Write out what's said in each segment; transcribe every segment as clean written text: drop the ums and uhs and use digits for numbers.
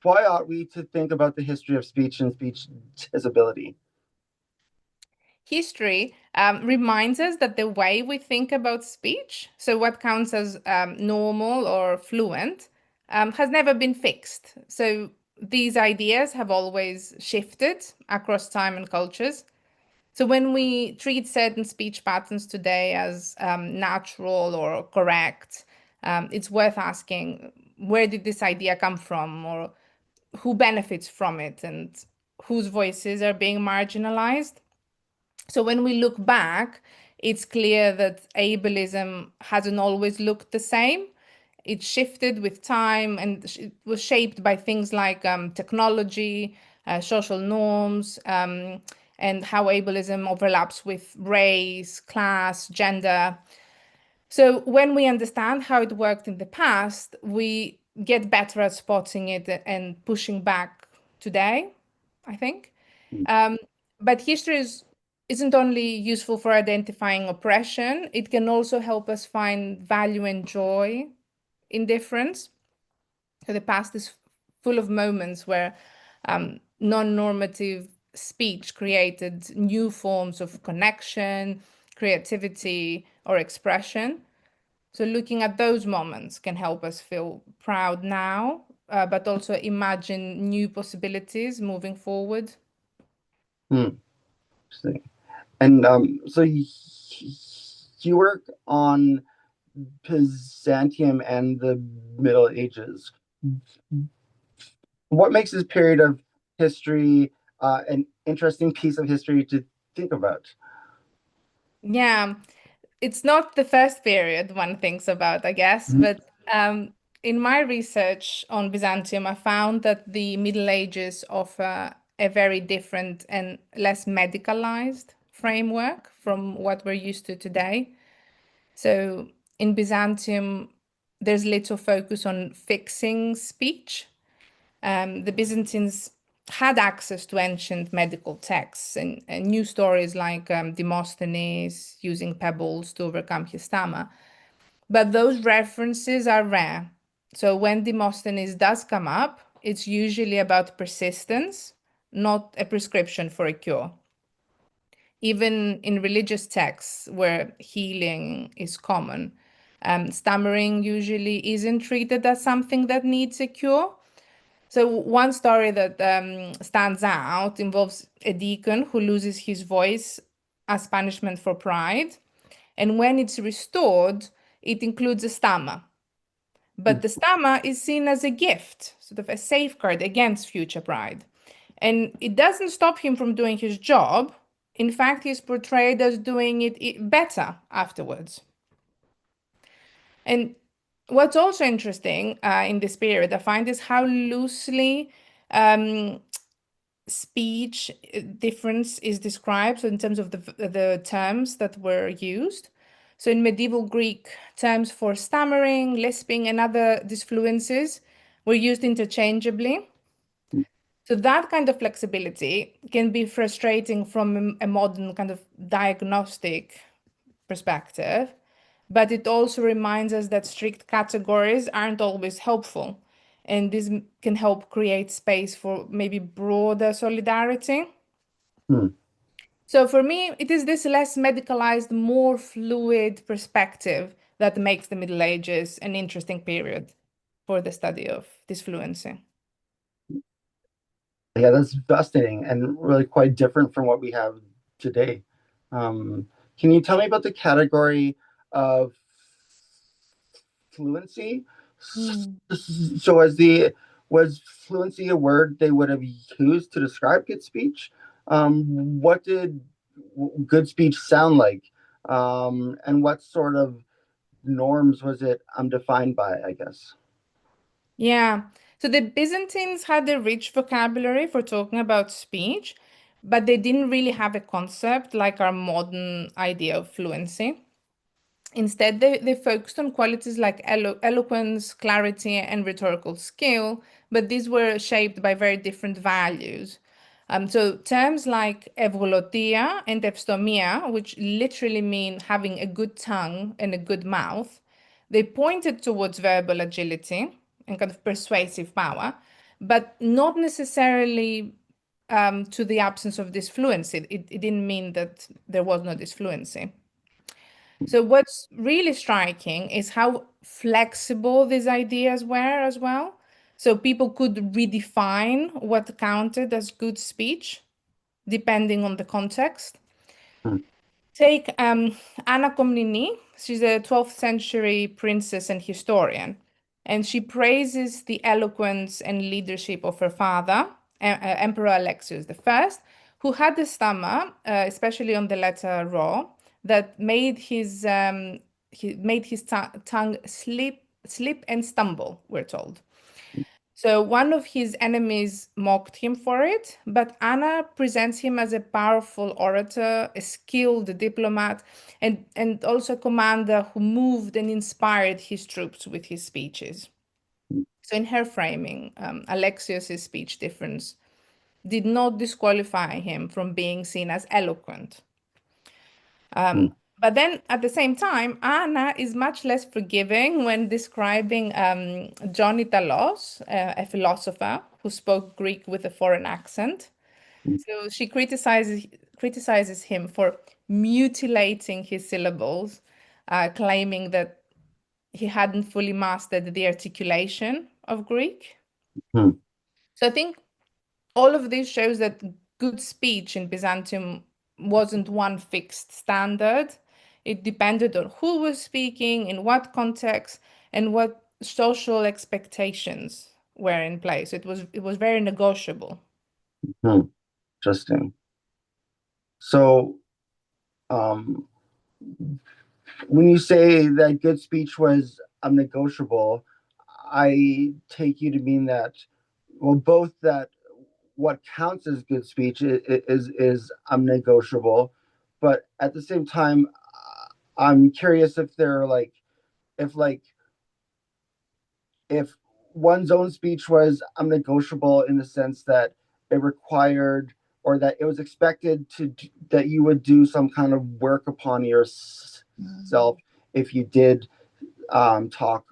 why ought we to think about the history of speech and speech disability? History reminds us that the way we think about speech, so what counts as normal or fluent, has never been fixed. So these ideas have always shifted across time and cultures. So when we treat certain speech patterns today as natural or correct, it's worth asking, where did this idea come from, or who benefits from it, and whose voices are being marginalized? So when we look back, it's clear that ableism hasn't always looked the same. It shifted with time, and it was shaped by things like technology, social norms, and how ableism overlaps with race, class, gender. So when we understand how it worked in the past, we get better at spotting it and pushing back today, I think. Um, but isn't only useful for identifying oppression, it can also help us find value and joy in difference. So the past is full of moments where non-normative speech created new forms of connection, creativity, or expression. So looking at those moments can help us feel proud now, but also imagine new possibilities moving forward. Hmm, interesting. And so you work on Byzantium and the Middle Ages. What makes this period of history an interesting piece of history to think about? Yeah, it's not the first period one thinks about, I guess, Mhm. but in my research on Byzantium, I found that the Middle Ages offer a very different and less medicalized framework from what we're used to today. So in Byzantium, there's little focus on fixing speech. The Byzantines had access to ancient medical texts and new stories like Demosthenes using pebbles to overcome his stammer. But those references are rare. So when Demosthenes does come up, it's usually about persistence, not a prescription for a cure. Even in religious texts where healing is common, stammering usually isn't treated as something that needs a cure. So one story that stands out involves a deacon who loses his voice as punishment for pride. And when it's restored, it includes a stammer. But the stammer is seen as a gift, sort of a safeguard against future pride. And it doesn't stop him from doing his job. In fact, he's portrayed as doing it better afterwards. And what's also interesting in this period, I find, is how loosely um, speech difference is described, so in terms of the terms that were used. So in medieval Greek, terms for stammering, lisping, and other dysfluencies were used interchangeably. So that kind of flexibility can be frustrating from a modern kind of diagnostic perspective, but it also reminds us that strict categories aren't always helpful. And this can help create space for maybe broader solidarity. Hmm. So for me, it is this less medicalized, more fluid perspective that makes the Middle Ages an interesting period for the study of dysfluency. Yeah, that's fascinating and really quite different from what we have today. Can you tell me about the category of fluency? Mm. So, was fluency a word they would have used to describe good speech? What did good speech sound like? And what sort of norms was it defined by, I guess? Yeah. So the Byzantines had a rich vocabulary for talking about speech, but they didn't really have a concept like our modern idea of fluency. Instead, they focused on qualities like eloquence, clarity, and rhetorical skill, but these were shaped by very different values. So terms like euvolotia and epistomia, which literally mean having a good tongue and a good mouth, they pointed towards verbal agility and kind of persuasive power, but not necessarily to the absence of dysfluency. It didn't mean that there was no dysfluency. So what's really striking is how flexible these ideas were as well. So people could redefine what counted as good speech depending on the context. mm, Take Anna Komnene. She's a 12th century princess and historian, and she praises the eloquence and leadership of her father, Emperor Alexius I, who had a stammer, especially on the letter Rho, that made his tongue slip and stumble, we're told. So one of his enemies mocked him for it, but Anna presents him as a powerful orator, a skilled diplomat, and also a commander who moved and inspired his troops with his speeches. So in her framing, Alexius's speech difference did not disqualify him from being seen as eloquent. mm, But then at the same time, Anna is much less forgiving when describing John Italos, a philosopher who spoke Greek with a foreign accent. mm, So she criticizes him for mutilating his syllables, claiming that he hadn't fully mastered the articulation of Greek. mm, So I think all of this shows that good speech in Byzantium wasn't one fixed standard. It depended on who was speaking, in what context, and what social expectations were in place. It was very negotiable. mm. Interesting. So, um, when you say that good speech was negotiable, I take you to mean that, well, both that what counts as good speech is negotiable, but at the same time, I'm curious if they're like if like if one's own speech was negotiable in the sense that it required or that it was expected that you would do some kind of work upon yourself if you did talk,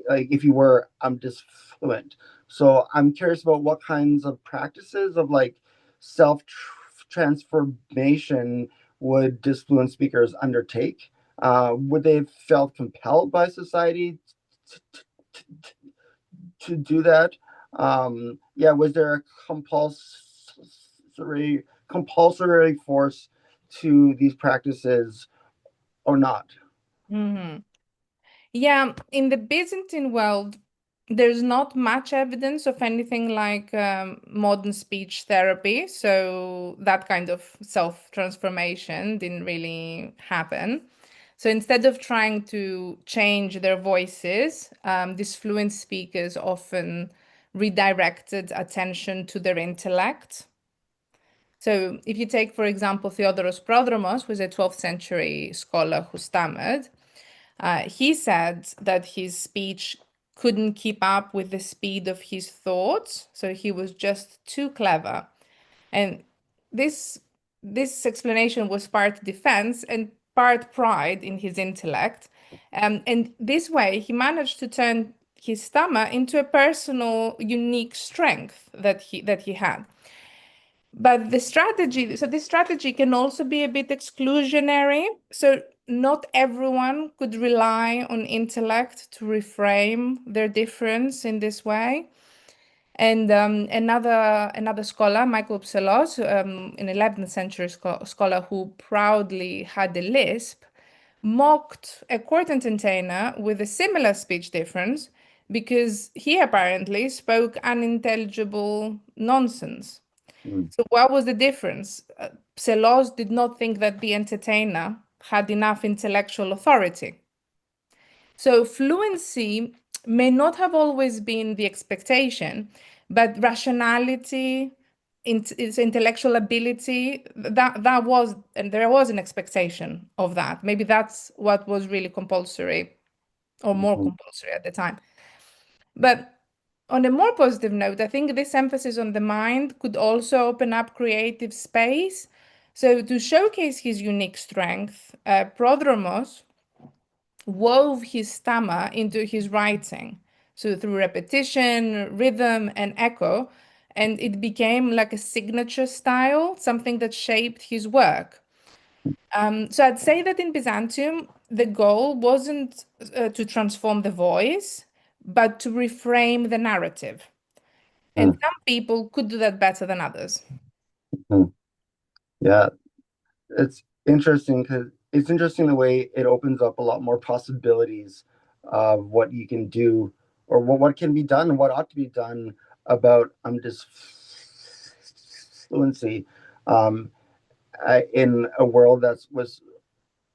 like if you were disfluent. So I'm curious about what kinds of practices of like self transformation would disfluent speakers undertake. Would they have felt compelled by society to do that? Yeah, was there a compulsory force to these practices or not? Mhm. Yeah, in the Byzantine world, there's not much evidence of anything like modern speech therapy. So that kind of self-transformation didn't really happen. So instead of trying to change their voices, these fluent speakers often redirected attention to their intellect. So if you take, for example, Theodoros Prodromos, who was a 12th century scholar who stammered, he said that his speech couldn't keep up with the speed of his thoughts, so he was just too clever. And this this explanation was part defense and part pride in his intellect. And this way, he managed to turn his stammer into a personal, unique strength that he had. But this strategy can also be a bit exclusionary. So not everyone could rely on intellect to reframe their difference in this way. And another scholar, Michael Psellos, an 11th century scholar who proudly had a lisp, mocked a court entertainer with a similar speech difference because he apparently spoke unintelligible nonsense. Mm, So what was the difference? Psellos did not think that the entertainer had enough intellectual authority. So fluency may not have always been the expectation, but rationality, its intellectual ability, that was, and there was an expectation of that. Maybe that's what was really compulsory or more mhm, compulsory at the time. But on a more positive note, I think this emphasis on the mind could also open up creative space. So, to showcase his unique strength, Prodromos wove his stammer into his writing. So through repetition, rhythm, and echo, and it became like a signature style, something that shaped his work. So I'd say that in Byzantium, the goal wasn't to transform the voice, but to reframe the narrative. And mm, some people could do that better than others. mm. Yeah, it's interesting the way it opens up a lot more possibilities of what you can do, or what can be done and what ought to be done about disfluency, um, in a world that was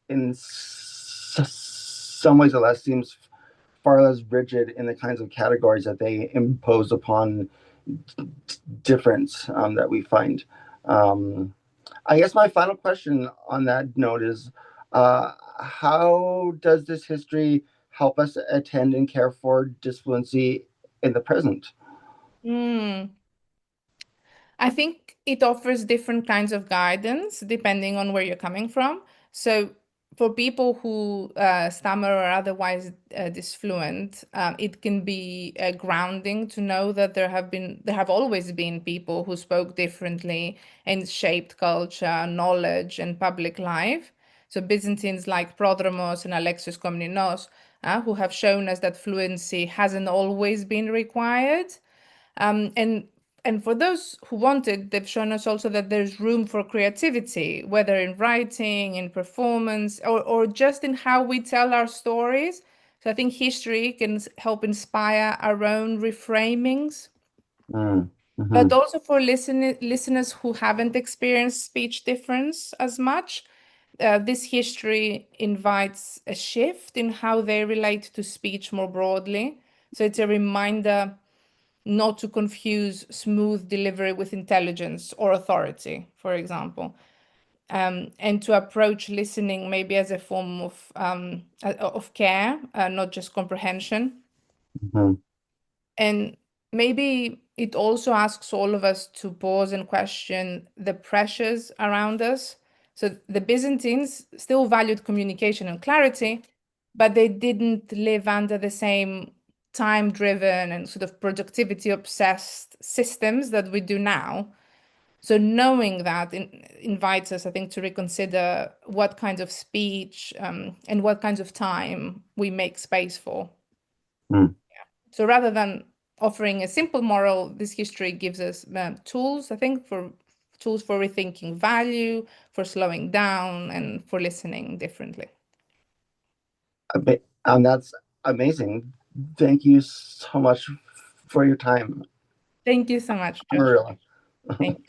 in some ways or less seems far less rigid in the kinds of categories that they impose upon difference, that we find. Um, I guess my final question on that note is, how does this history help us attend and care for disfluency in the present? Mm. I think it offers different kinds of guidance depending on where you're coming from. So, for people who stammer or otherwise disfluent, it can be grounding to know that there have always been people who spoke differently and shaped culture, knowledge, and public life. So, Byzantines like Prodromos and Alexios Komnenos, who have shown us that fluency hasn't always been required. Um, and and for those who want it, they've shown us also that there's room for creativity, whether in writing, in performance, or just in how we tell our stories. So I think history can help inspire our own reframings. Mm, But hmm, also for listeners who haven't experienced speech difference as much, this history invites a shift in how they relate to speech more broadly. So it's a reminder not to confuse smooth delivery with intelligence or authority, for example, and to approach listening maybe as a form of care, not just comprehension. hmm, And maybe it also asks all of us to pause and question the pressures around us. So the Byzantines still valued communication and clarity, but they didn't live under the same time driven and sort of productivity obsessed systems that we do now. So knowing that invites us, I think, to reconsider what kinds of speech and what kinds of time we make space for. hmm. So rather than offering a simple moral, this history gives us tools, I think, for tools for rethinking value, for slowing down, and for listening differently. That's amazing. Thank you so much for your time, Thank you so much, Josh. Maroula. Thank you.